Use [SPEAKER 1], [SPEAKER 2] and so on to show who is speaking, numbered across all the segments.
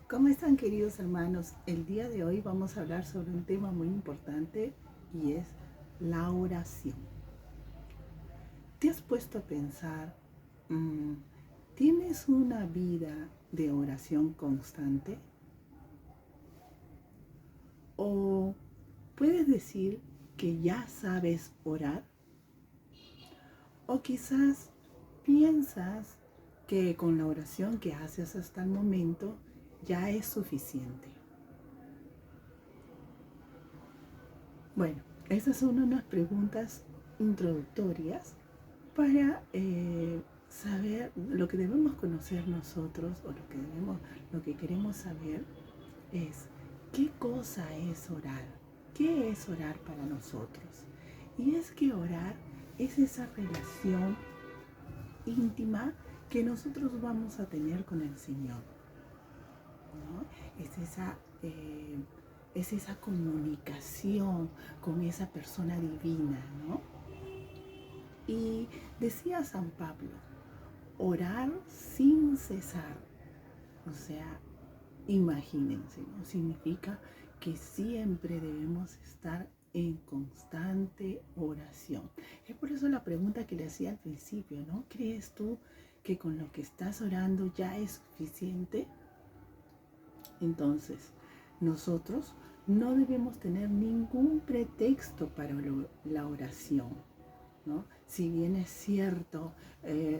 [SPEAKER 1] ¿Cómo están, queridos hermanos? El día de hoy vamos a hablar sobre un tema muy importante y es la oración. ¿Te has puesto a pensar, ¿tienes una vida de oración constante? ¿O puedes decir que ya sabes orar? ¿O quizás piensas que con la oración que haces hasta el momento ya es suficiente? Bueno, esas son unas preguntas introductorias para saber lo que debemos conocer nosotros o lo que queremos saber es qué cosa es orar, qué es orar para nosotros. Y es que orar es esa relación íntima que nosotros vamos a tener con el Señor, ¿no? Es esa comunicación con esa persona divina, ¿no? Y decía San Pablo, orar sin cesar. O sea, imagínense, ¿no? Significa que siempre debemos estar en constante oración. Es por eso la pregunta que le hacía al principio, ¿no? ¿Crees tú que con lo que estás orando ya es suficiente? Entonces, nosotros no debemos tener ningún pretexto para la oración, ¿no? Si bien es cierto,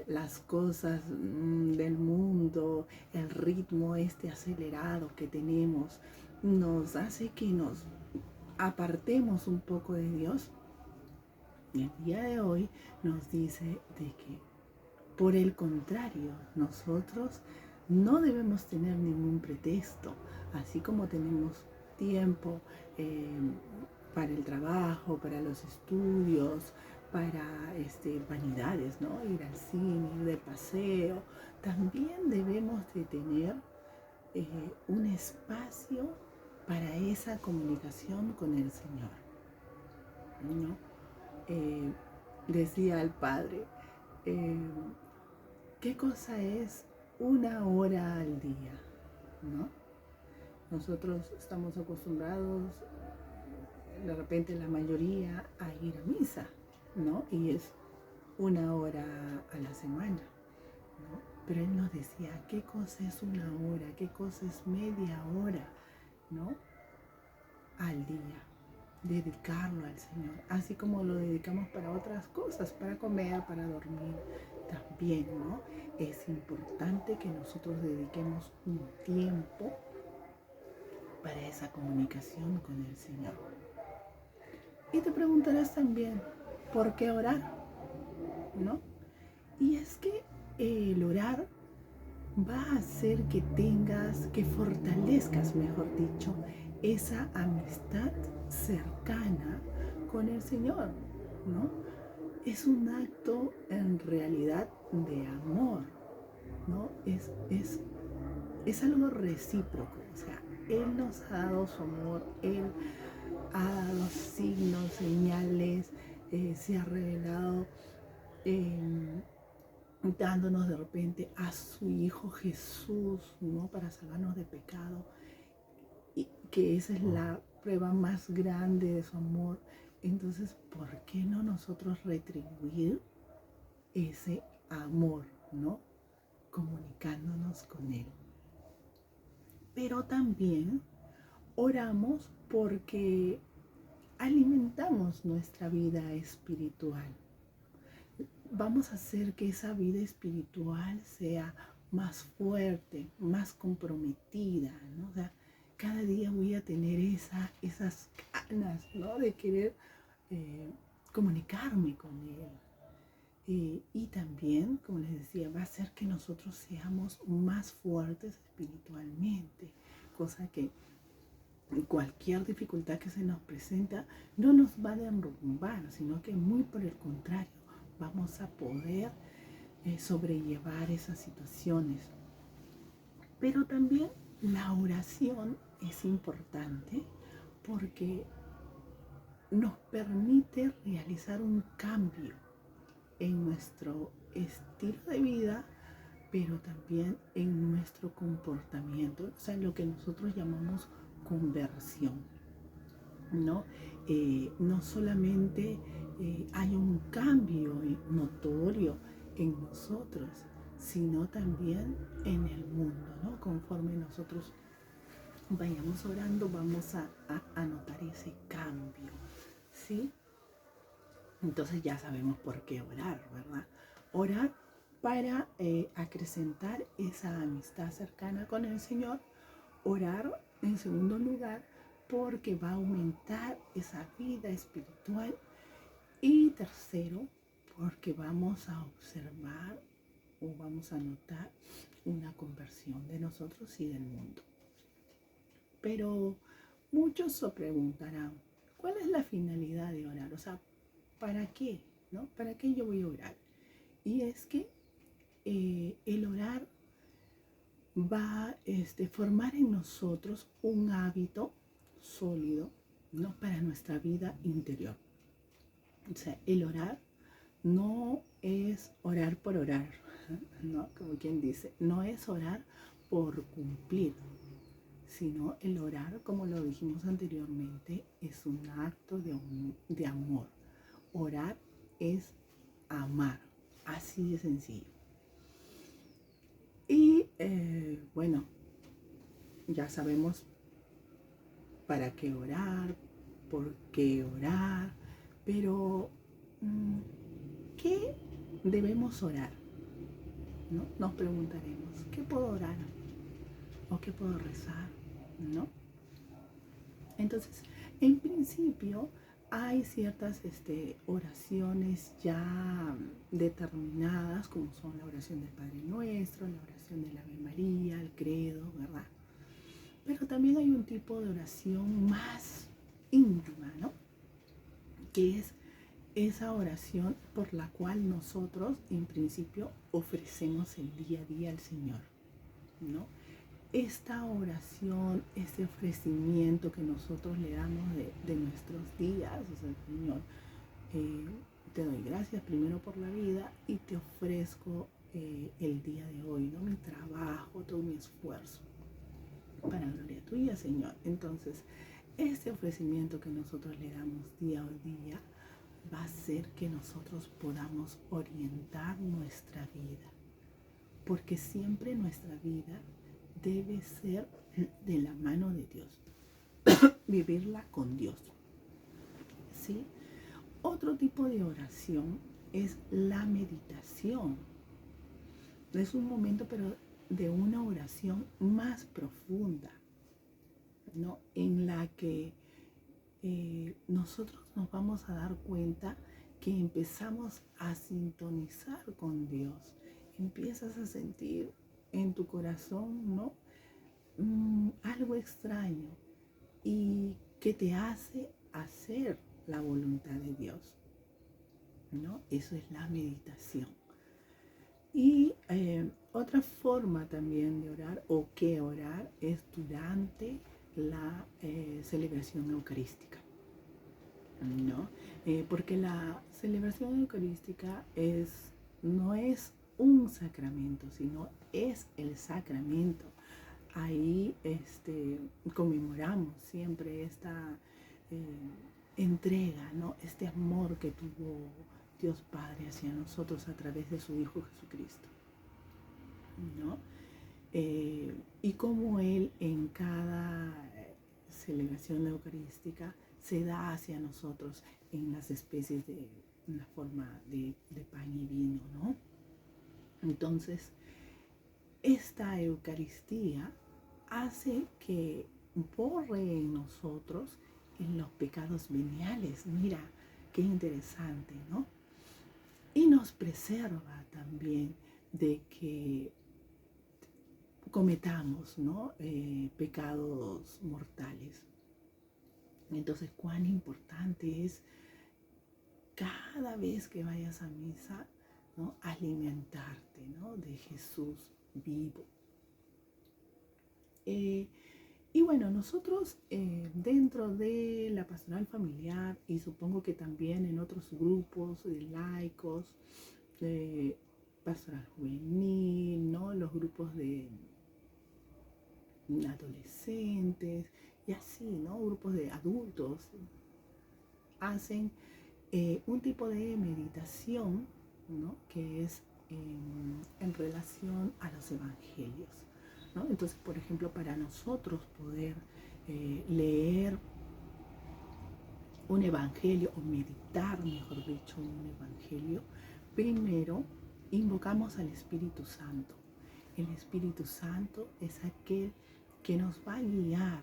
[SPEAKER 1] las cosas del mundo, el ritmo este acelerado que tenemos, nos hace que nos apartemos un poco de Dios. Y el día de hoy nos dice de que, por el contrario, nosotros no debemos tener ningún pretexto, así como tenemos tiempo para el trabajo, para los estudios, para vanidades, ¿no? Ir al cine, ir de paseo. También debemos de tener un espacio para esa comunicación con el Señor, ¿no? Eh, Decía el Padre, eh, ¿qué cosa es una hora al día? ¿No? Nosotros estamos acostumbrados, de repente la mayoría, a ir a misa, ¿no? Y es una hora a la semana, ¿no? Pero él nos decía, ¿qué cosa es una hora? ¿Qué cosa es media hora? ¿No? Al día. Dedicarlo al Señor, así como lo dedicamos para otras cosas, para comer, para dormir, también, ¿no? Es importante que nosotros dediquemos un tiempo para esa comunicación con el Señor. Y te preguntarás también, ¿por qué orar? ¿No? Y es que el orar va a hacer que tengas, que fortalezcas, mejor dicho, esa amistad cercana con el Señor, ¿no? Es un acto en realidad de amor, ¿no? Es algo recíproco, o sea, Él nos ha dado su amor, Él ha dado signos, señales, se ha revelado eh, dándonos de repente a su Hijo Jesús, ¿no? Para salvarnos de pecado, y que esa es la prueba más grande de su amor. Entonces, ¿por qué no nosotros retribuir ese amor, ¿no? Comunicándonos con Él. Pero también oramos porque alimentamos nuestra vida espiritual. Vamos a hacer que esa vida espiritual sea más fuerte, más comprometida, ¿no? O sea, cada día voy a tener esas ganas, ¿no? De querer comunicarme con Él. Y también, como les decía, va a hacer que nosotros seamos más fuertes espiritualmente, cosa que cualquier dificultad que se nos presenta no nos va a derrumbar, sino que muy por el contrario, vamos a poder sobrellevar esas situaciones. Pero también la oración es importante porque nos permite realizar un cambio en nuestro estilo de vida pero también en nuestro comportamiento, o sea, en lo que nosotros llamamos conversión, ¿no? No solamente hay un cambio notorio en nosotros, sino también en el mundo, ¿no? Conforme nosotros vayamos orando, vamos a notar ese cambio, ¿sí? Entonces ya sabemos por qué orar, ¿verdad? Orar para acrecentar esa amistad cercana con el Señor. Orar, en segundo lugar, porque va a aumentar esa vida espiritual. Y tercero, porque vamos a observar o vamos a notar una conversión de nosotros y del mundo. Pero muchos se preguntarán, ¿cuál es la finalidad de orar? O sea, ¿para qué? ¿No? ¿Para qué yo voy a orar? Y es que el orar va a formar en nosotros un hábito sólido, ¿no? Para nuestra vida interior. O sea, el orar no es orar por orar, ¿no? Como quien dice, no es orar por cumplir, sino el orar, como lo dijimos anteriormente, es un acto de amor. Orar es amar, así de sencillo. Y bueno, ya sabemos para qué orar, por qué orar, pero ¿qué debemos orar? ¿No? Nos preguntaremos, ¿qué puedo orar? ¿O qué puedo rezar? ¿No? Entonces, en principio, hay ciertas oraciones ya determinadas, como son la oración del Padre Nuestro, la oración del Ave María, el Credo, ¿verdad? Pero también hay un tipo de oración más íntima, ¿no? Que es esa oración por la cual nosotros, en principio, ofrecemos el día a día al Señor, ¿no? Esta oración, este ofrecimiento que nosotros le damos de nuestros días, o sea, Señor, te doy gracias primero por la vida y te ofrezco el día de hoy, ¿no? Mi trabajo, todo mi esfuerzo, para gloria tuya, Señor. Entonces, este ofrecimiento que nosotros le damos día a día va a hacer que nosotros podamos orientar nuestra vida, porque siempre nuestra vida debe ser de la mano de Dios, vivirla con Dios, ¿sí? Otro tipo de oración es la meditación. Es un momento, pero de una oración más profunda, ¿no? En la que nosotros nos vamos a dar cuenta que empezamos a sintonizar con Dios. Empiezas a sentir en tu corazón, ¿no? Algo extraño y que te hace hacer la voluntad de Dios, ¿no? Eso es la meditación. Y otra forma también de orar o que orar es durante la celebración eucarística, ¿no? Porque la celebración eucarística no es un sacramento, sino es el sacramento. Ahí conmemoramos siempre esta entrega, ¿no? Este amor que tuvo Dios Padre hacia nosotros a través de su Hijo Jesucristo, ¿no? Y como Él en cada celebración eucarística se da hacia nosotros en las especies de una forma de pan y vino, ¿no? Entonces, esta Eucaristía hace que borre en nosotros en los pecados veniales. Mira, qué interesante, ¿no? Y nos preserva también de que cometamos, ¿no? Pecados mortales. Entonces, cuán importante es cada vez que vayas a misa, ¿no? Alimentarte, ¿no? De Jesús vivo. Y bueno, nosotros dentro de la pastoral familiar y supongo que también en otros grupos de laicos, pastoral juvenil, ¿no? Los grupos de adolescentes y así, ¿no? Grupos de adultos hacen un tipo de meditación, ¿no? Que es en relación a los evangelios, ¿no? Entonces, por ejemplo, para nosotros poder leer un evangelio o meditar, mejor dicho, un evangelio, primero invocamos al Espíritu Santo. El Espíritu Santo es aquel que nos va a guiar,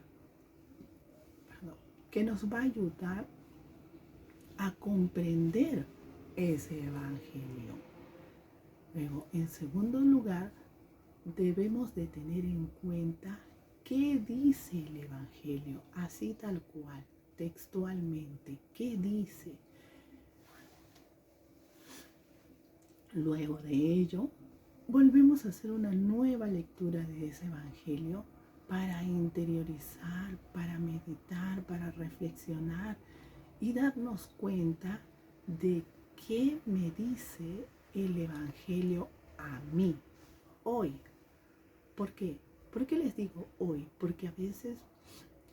[SPEAKER 1] que nos va a ayudar a comprender ese evangelio. Luego, en segundo lugar, debemos de tener en cuenta qué dice el evangelio, así tal cual, textualmente, qué dice. Luego de ello, volvemos a hacer una nueva lectura de ese evangelio para interiorizar, para meditar, para reflexionar y darnos cuenta de qué me dice el evangelio a mí hoy. ¿Por qué? ¿Por qué les digo hoy? Porque a veces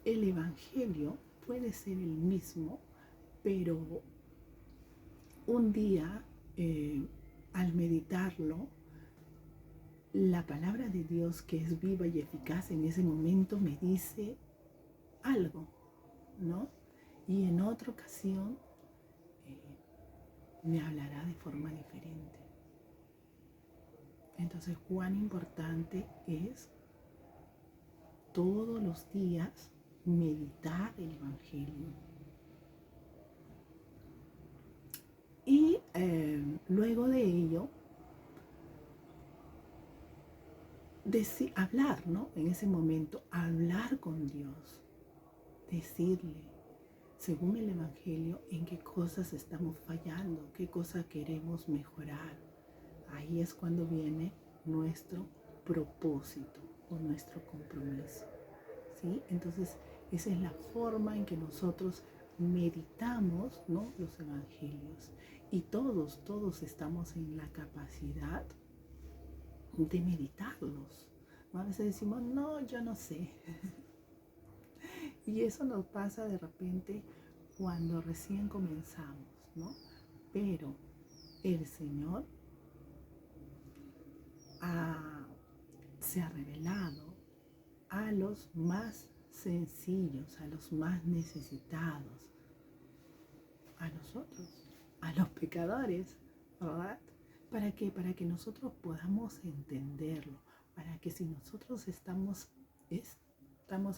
[SPEAKER 1] el evangelio puede ser el mismo, pero un día al meditarlo, la palabra de Dios, que es viva y eficaz en ese momento, me dice algo, ¿no? Y en otra ocasión me hablará de forma diferente. Entonces, cuán importante es todos los días meditar el evangelio. Y luego de ello, hablar, ¿no? En ese momento, hablar con Dios, decirle, según el evangelio, en qué cosas estamos fallando, qué cosas queremos mejorar. Ahí es cuando viene nuestro propósito o nuestro compromiso, ¿sí? Entonces, esa es la forma en que nosotros meditamos, ¿no? Los evangelios. Y todos estamos en la capacidad de meditarlos, ¿no? A veces decimos, no, yo no sé. Y eso nos pasa de repente cuando recién comenzamos, ¿no? Pero el Señor se ha revelado a los más sencillos, a los más necesitados, a nosotros, a los pecadores, ¿verdad? ¿Para qué? Para que nosotros podamos entenderlo, para que si nosotros estamos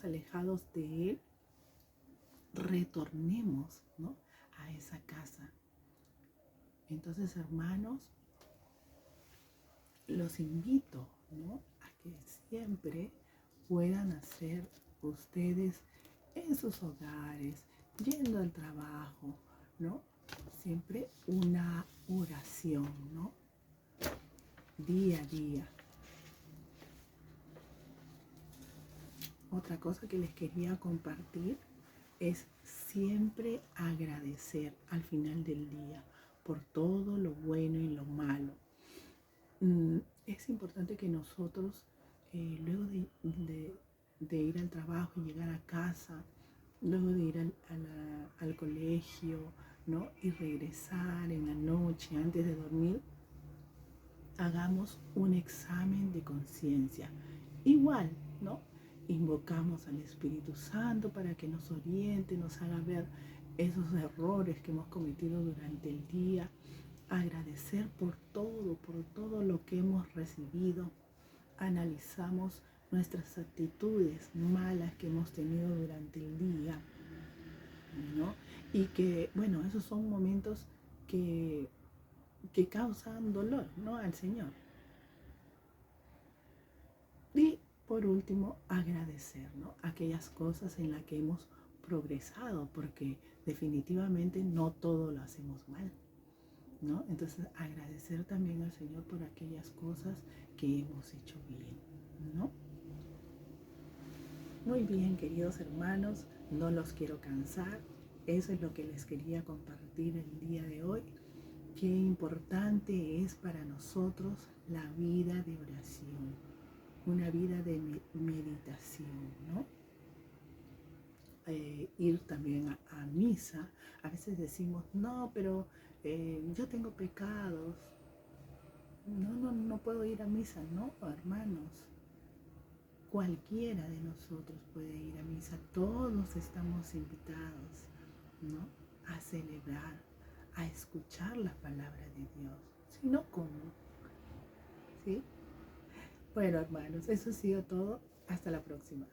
[SPEAKER 1] alejados de Él, retornemos, ¿no? A esa casa. Entonces, hermanos, los invito, ¿no? A que siempre puedan hacer ustedes en sus hogares, yendo al trabajo, ¿no? Siempre una oración, ¿no? Día a día. Otra cosa que les quería compartir es siempre agradecer al final del día por todo lo bueno y lo malo. Es importante que nosotros, luego de ir al trabajo y llegar a casa, luego de ir al colegio, ¿no? Y regresar en la noche antes de dormir, hagamos un examen de conciencia. Igual, ¿no? Invocamos al Espíritu Santo para que nos oriente, nos haga ver esos errores que hemos cometido durante el día, agradecer por todo lo que hemos recibido. Analizamos nuestras actitudes malas que hemos tenido durante el día, ¿no? Y que, bueno, esos son momentos que causan dolor, ¿no? Al Señor. Y por último, agradecer, ¿no? Aquellas cosas en las que hemos progresado, porque definitivamente no todo lo hacemos mal, ¿no? Entonces, agradecer también al Señor por aquellas cosas que hemos hecho bien, ¿no? Muy bien, queridos hermanos, no los quiero cansar. Eso es lo que les quería compartir el día de hoy. qué importante es para nosotros la vida de oración, una vida de meditación, ¿no? Ir también a misa. A veces decimos, no, pero yo tengo pecados, no puedo ir a misa. No, hermanos, cualquiera de nosotros puede ir a misa, todos estamos invitados, ¿no? A celebrar, a escuchar la palabra de Dios. Si no, ¿cómo? ¿Sí? Bueno, hermanos, eso ha sido todo. Hasta la próxima.